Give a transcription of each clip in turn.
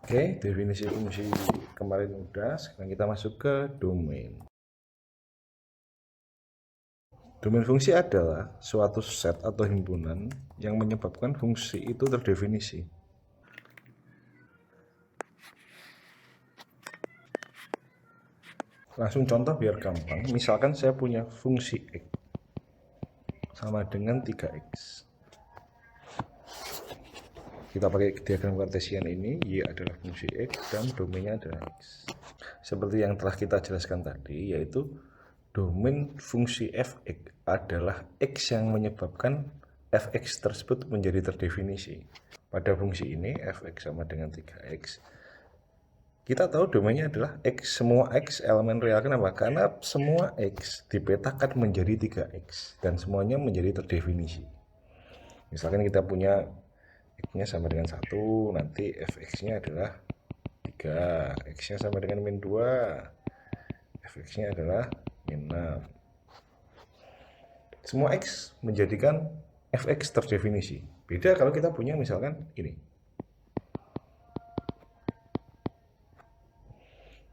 Oke, definisi fungsi kemarin udah, sekarang kita masuk ke domain. Domain fungsi adalah suatu set atau himpunan yang menyebabkan fungsi itu terdefinisi. Langsung contoh biar gampang, misalkan saya punya fungsi X sama dengan 3X. Kita pakai diagram kartesian ini, Y adalah fungsi X dan domainnya adalah X. Seperti yang telah kita jelaskan tadi, yaitu domain fungsi fx adalah X yang menyebabkan fx tersebut menjadi terdefinisi. Pada fungsi ini, fx sama dengan 3x. Kita tahu domainnya adalah X, semua X elemen real. Kenapa? Karena semua X dipetakan menjadi 3X dan semuanya menjadi terdefinisi. Misalkan kita punya X-nya sama dengan 1, nanti fx-nya adalah 3, X-nya sama dengan min 2, fx-nya adalah min 6. Semua X menjadikan fx terdefinisi. Beda kalau kita punya misalkan ini.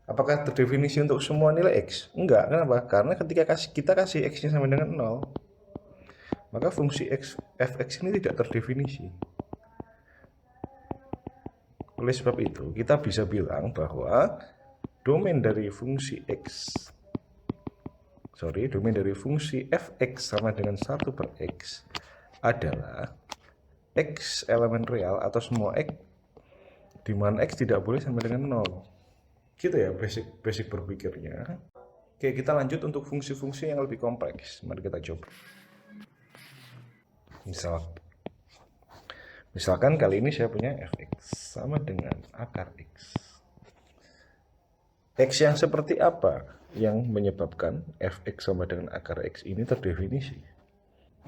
Apakah terdefinisi untuk semua nilai X? Enggak, kenapa? Karena ketika kita kasih X-nya sama dengan 0, maka fungsi fx ini tidak terdefinisi. Oleh sebab itu, kita bisa bilang bahwa domain dari fungsi fx sama dengan 1 per x adalah X elemen real atau semua X di mana X tidak boleh sama dengan 0. Gitu ya basic berpikirnya. Oke, kita lanjut untuk fungsi-fungsi yang lebih kompleks. Mari kita coba. Misalkan kali ini saya punya fx sama dengan akar x. X yang seperti apa yang menyebabkan fx sama dengan akar x ini terdefinisi?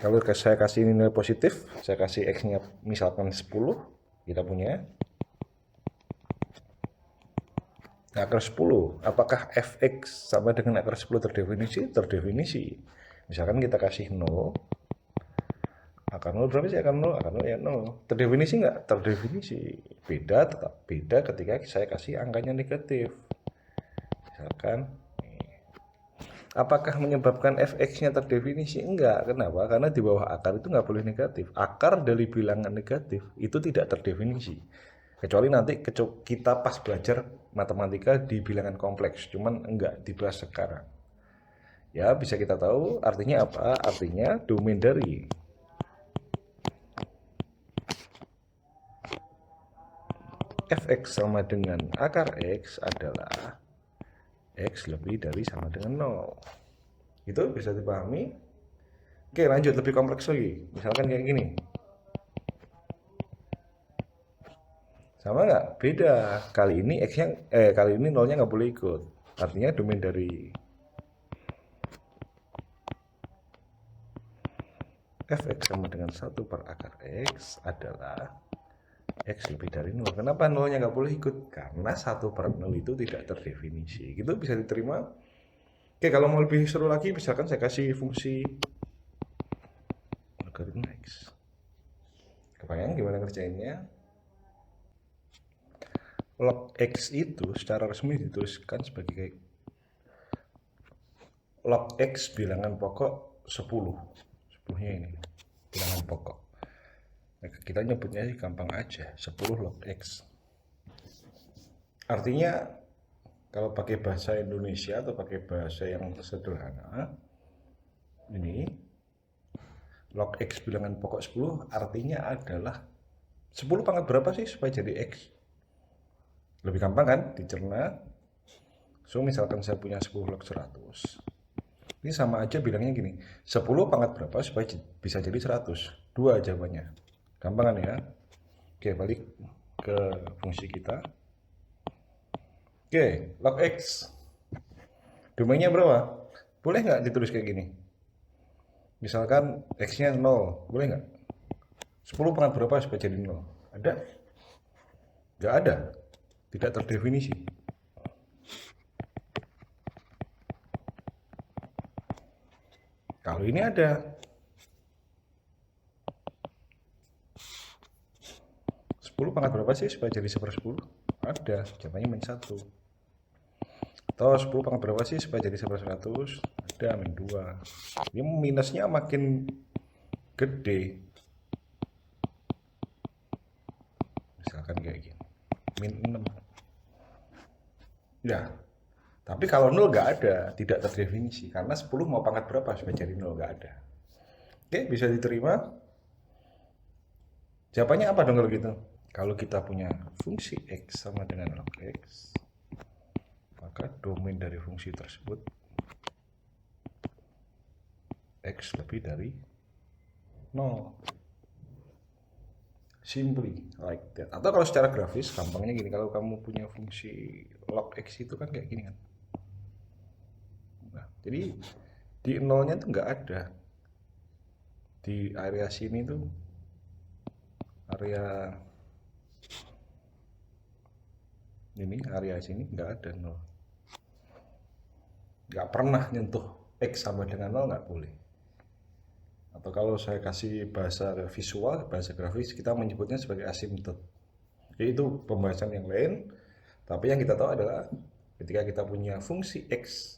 Kalau saya kasih nilai positif, saya kasih x-nya misalkan 10, kita punya akar 10. Apakah fx sama dengan akar 10 terdefinisi? Terdefinisi. Misalkan kita kasih 0, akar 0 berapa sih akar 0? Akar 0 ya 0. Terdefinisi nggak? Terdefinisi. Beda, tetap beda ketika saya kasih angkanya negatif. Misalkan, apakah menyebabkan fx-nya terdefinisi? Enggak. Kenapa? Karena di bawah akar itu nggak boleh negatif. Akar dari bilangan negatif itu tidak terdefinisi. Kecuali nanti kita pas belajar matematika di bilangan kompleks. Cuman enggak dibahas sekarang. Ya, bisa kita tahu artinya apa? Artinya domain dari fx sama dengan akar x adalah x lebih dari sama dengan 0. Itu bisa dipahami? Oke, lanjut lebih kompleks lagi. Misalkan kayak gini. Sama nggak? Beda. Kali ini kali ini 0-nya nggak boleh ikut. Artinya domain dari fx sama dengan 1 per akar x adalah x lebih dari 0. Kenapa 0-nya nggak boleh ikut? Karena 1 per 0 itu tidak terdefinisi. Gitu bisa diterima? Oke, kalau mau lebih seru lagi, misalkan saya kasih fungsi logaritma x. Kebayang gimana kerjainnya? Log x itu secara resmi dituliskan sebagai log x bilangan pokok 10. 10-nya ini bilangan pokok. Nah, kita nyebutnya sih gampang aja, 10 log x. Artinya kalau pakai bahasa Indonesia atau pakai bahasa yang sederhana, ini log x bilangan pokok 10 artinya adalah 10 pangkat berapa sih supaya jadi x? Lebih gampang kan dicerna. So misalkan saya punya 10 log 100. Ini sama aja bilangnya gini, 10 pangkat berapa supaya bisa jadi 100? 2 jawabannya. Gampang kan ya? Oke, balik ke fungsi kita. Oke, log x. Domainnya berapa? Boleh nggak ditulis kayak gini? Misalkan x-nya 0, boleh nggak? 10 pangkat berapa supaya jadi 0? Ada? Nggak ada. Tidak terdefinisi. Kalau ini ada. 10 pangkat berapa sih supaya jadi 1/10? Ada, jawabannya min 1. Atau 10 pangkat berapa sih supaya jadi 1/100? Ada min 2. Ini minusnya makin gede. Misalkan kayak gini. Min 6. Ya, tapi kalau 0 nggak ada, tidak terdefinisi. Karena 10 mau pangkat berapa supaya jadi 0, nggak ada. Oke, bisa diterima. Jawabannya apa dong kalau gitu? Kalau kita punya fungsi X sama dengan log X, maka domain dari fungsi tersebut X lebih dari 0. Simply like that. Atau kalau secara grafis, gampangnya gini, kalau kamu punya fungsi log X itu kan kayak gini kan. Nah, jadi di nolnya itu nggak ada. Di area sini tuh, area ini, area sini nggak ada 0. Nggak pernah nyentuh X sama dengan 0, nggak boleh. Atau kalau saya kasih bahasa visual, bahasa grafis, kita menyebutnya sebagai asymptote. Jadi itu pembahasan yang lain, tapi yang kita tahu adalah ketika kita punya fungsi X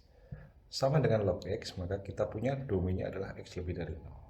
sama dengan log X, maka kita punya domainnya adalah X lebih dari 0.